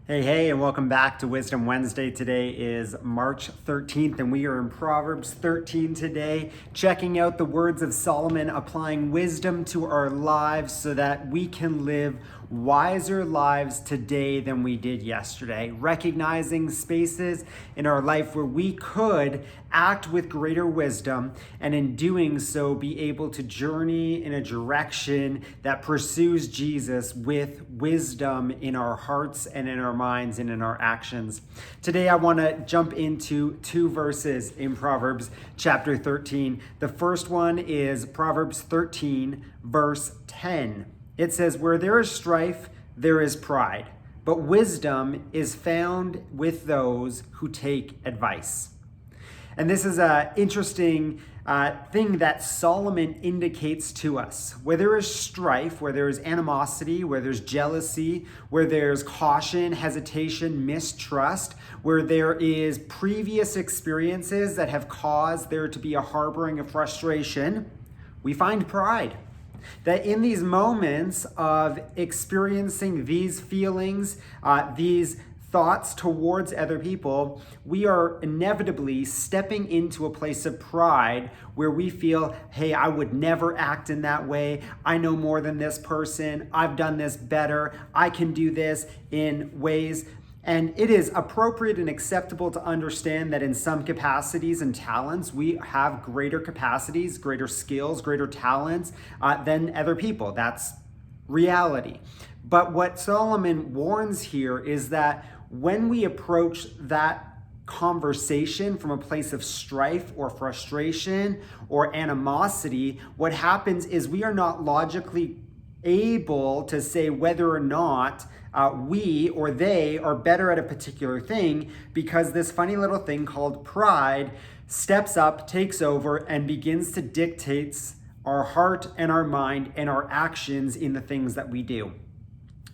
Hey, and welcome back to Wisdom Wednesday. Today is March 13th, and we are in Proverbs 13 today, checking out the words of Solomon, applying wisdom to our lives so that we can live wiser lives today than we did yesterday, recognizing spaces in our life where we could act with greater wisdom, and in doing so, be able to journey in a direction that pursues Jesus with wisdom in our hearts and in our minds and in our actions. Today, I want to jump into two verses in Proverbs chapter 13. The first one is Proverbs 13, verse 10. It says, "Where there is strife, there is pride, but wisdom is found with those who take advice." And this is an interesting thing that Solomon indicates to us. Where there is strife, where there is animosity, where there's jealousy, where there's caution, hesitation, mistrust, where there is previous experiences that have caused there to be a harboring of frustration, we find pride. That in these moments of experiencing these feelings, these thoughts towards other people, we are inevitably stepping into a place of pride where we feel, hey, I would never act in that way. I know more than this person. I've done this better. I can do this in ways. And it is appropriate and acceptable to understand that in some capacities and talents, we have greater capacities, greater skills, greater talents than other people. That's reality. But what Solomon warns here is that when we approach that conversation from a place of strife or frustration or animosity, what happens is we are not logically able to say whether or not we or they are better at a particular thing, because this funny little thing called pride steps up, takes over, and begins to dictate our heart and our mind and our actions in the things that we do.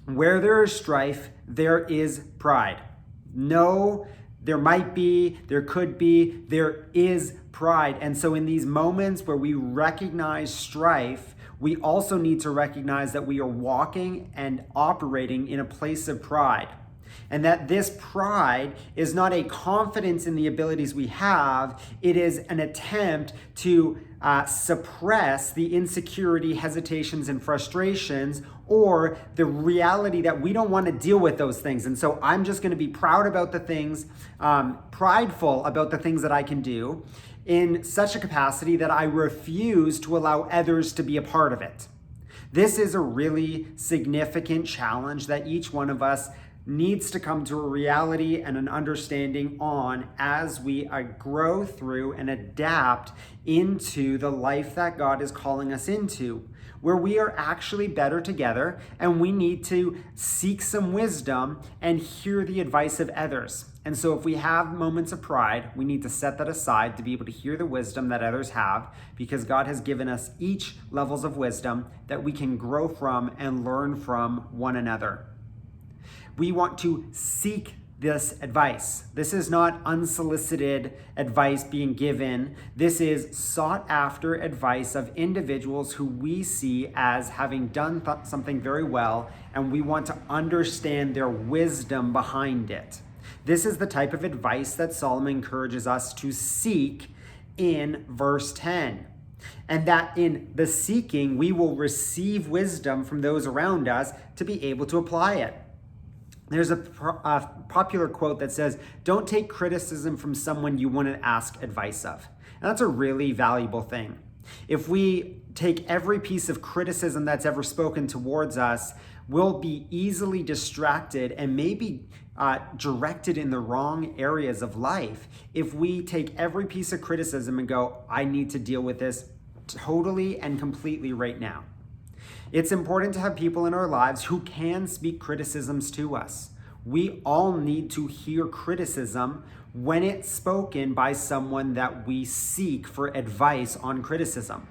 Where there is strife, there is pride. No, there might be, there could be, there is pride. And so in these moments where we recognize strife, we also need to recognize that we are walking and operating in a place of pride. And that this pride is not a confidence in the abilities we have, it is an attempt to suppress the insecurity, hesitations, and frustrations, or the reality that we don't want to deal with those things. And so I'm just going to be proud about the things, prideful about the things that I can do in such a capacity that I refuse to allow others to be a part of it. This is a really significant challenge that each one of us needs to come to a reality and an understanding on as we grow through and adapt into the life that God is calling us into, where we are actually better together and we need to seek some wisdom and hear the advice of others. And so if we have moments of pride, we need to set that aside to be able to hear the wisdom that others have, because God has given us each levels of wisdom that we can grow from and learn from one another. We want to seek this advice. This is not unsolicited advice being given. This is sought after advice of individuals who we see as having done something very well, and we want to understand their wisdom behind it. This is the type of advice that Solomon encourages us to seek in verse 10. And that in the seeking, we will receive wisdom from those around us to be able to apply it. There's a popular quote that says, "Don't take criticism from someone you wouldn't ask advice of." And that's a really valuable thing. If we take every piece of criticism that's ever spoken towards us, we'll be easily distracted and maybe directed in the wrong areas of life. If we take every piece of criticism and go, I need to deal with this totally and completely right now. It's important to have people in our lives who can speak criticisms to us. We all need to hear criticism when it's spoken by someone that we seek for advice on criticism.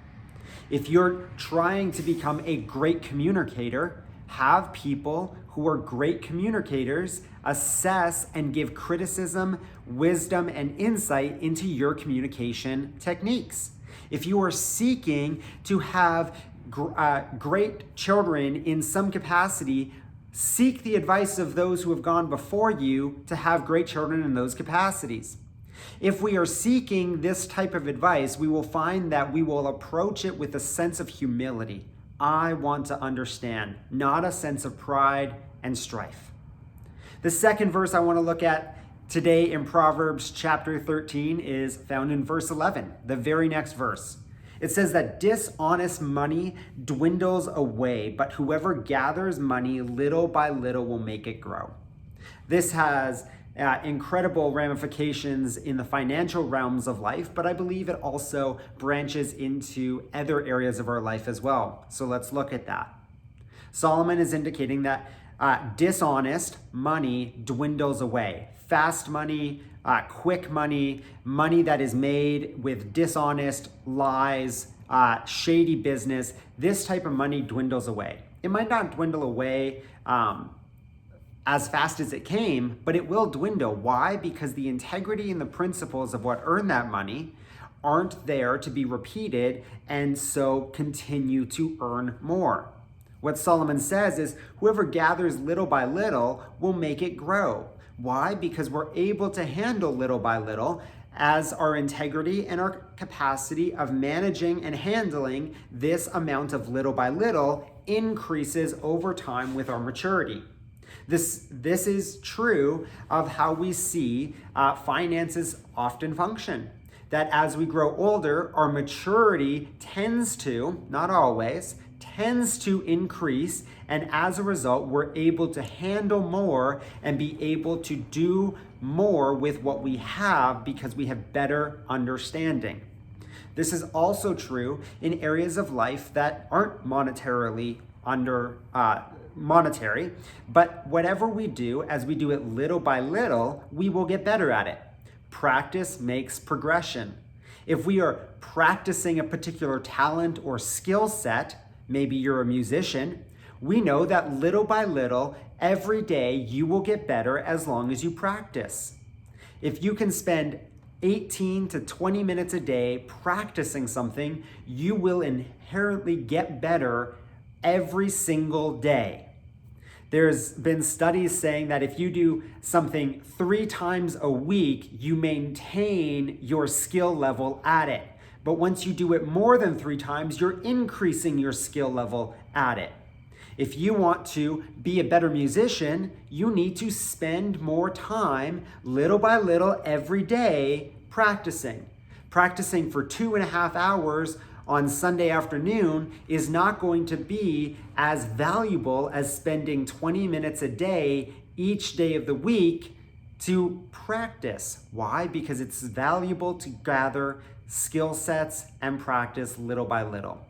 If you're trying to become a great communicator, have people who are great communicators assess and give criticism, wisdom, and insight into your communication techniques. If you are seeking to have great children in some capacity, Seek the advice of those who have gone before you to have great children in those capacities. If we are seeking this type of advice, we will find that we will approach it with a sense of humility. I want to understand, not a sense of pride and strife. The second verse I want to look at today in Proverbs chapter 13 is found in verse 11, the very next verse. It says that dishonest money dwindles away, but whoever gathers money little by little will make it grow. This has incredible ramifications in the financial realms of life, but I believe it also branches into other areas of our life as well. So let's look at that. Solomon is indicating that dishonest money dwindles away. Fast money, quick money, money that is made with dishonest lies, shady business, this type of money dwindles away. It might not dwindle away as fast as it came, but it will dwindle. Why? Because the integrity and the principles of what earned that money aren't there to be repeated, and so continue to earn more. What Solomon says is whoever gathers little by little will make it grow. Why? Because we're able to handle little by little as our integrity and our capacity of managing and handling this amount of little by little increases over time with our maturity. This is true of how we see finances often function. That as we grow older, our maturity tends to, not always, tends to increase, and as a result, we're able to handle more and be able to do more with what we have because we have better understanding. This is also true in areas of life that aren't monetarily monetary, but whatever we do, as we do it little by little, we will get better at it. Practice makes progression. If we are practicing a particular talent or skill set, maybe you're a musician, we know that little by little, every day you will get better as long as you practice. If you can spend 18 to 20 minutes a day practicing something, you will inherently get better every single day. There's been studies saying that if you do something 3 times a week, you maintain your skill level at it. But once you do it more than 3 times, you're increasing your skill level at it. If you want to be a better musician, you need to spend more time, little by little, every day practicing. Practicing for 2.5 hours on Sunday afternoon is not going to be as valuable as spending 20 minutes a day each day of the week to practice. Why? Because it's valuable to gather skill sets and practice little by little.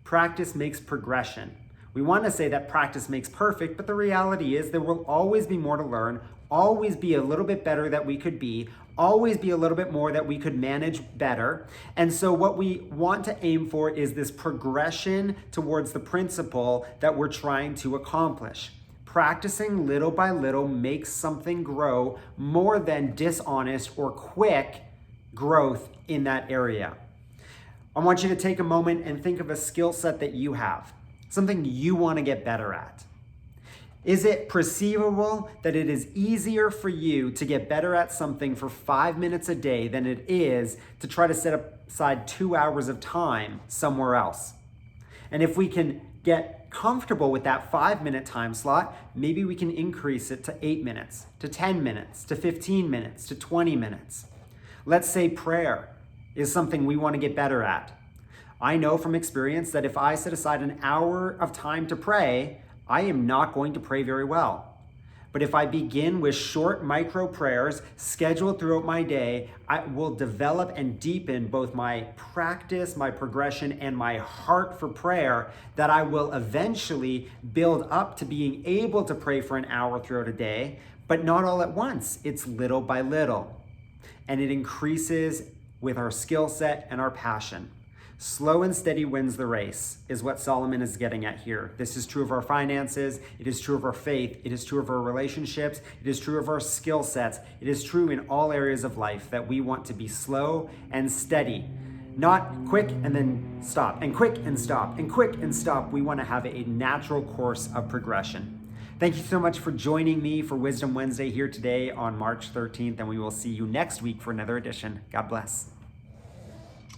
Practice makes progression. We want to say that practice makes perfect, but the reality is there will always be more to learn, always be a little bit better that we could be, always be a little bit more that we could manage better. And so what we want to aim for is this progression towards the principle that we're trying to accomplish. Practicing little by little makes something grow more than dishonest or quick growth in that area. I want you to take a moment and think of a skill set that you have, something you want to get better at. Is it perceivable that it is easier for you to get better at something for 5 minutes a day than it is to try to set aside 2 hours of time somewhere else? And if we can get comfortable with that 5-minute time slot, maybe we can increase it to 8 minutes, to 10 minutes, to 15 minutes, to 20 minutes. Let's say prayer is something we want to get better at. I know from experience that if I set aside an hour of time to pray, I am not going to pray very well. But if I begin with short micro prayers scheduled throughout my day, I will develop and deepen both my practice, my progression, and my heart for prayer, that I will eventually build up to being able to pray for an hour throughout a day, but not all at once. It's little by little. And it increases with our skill set and our passion. Slow and steady wins the race is what Solomon is getting at here. This is true of our finances. It is true of our faith. It is true of our relationships. It is true of our skill sets. It is true in all areas of life that we want to be slow and steady, not quick and then stop, and quick and stop, and quick and stop. We want to have a natural course of progression. Thank you so much for joining me for Wisdom Wednesday here today on March 13th, and we will see you next week for another edition. God bless.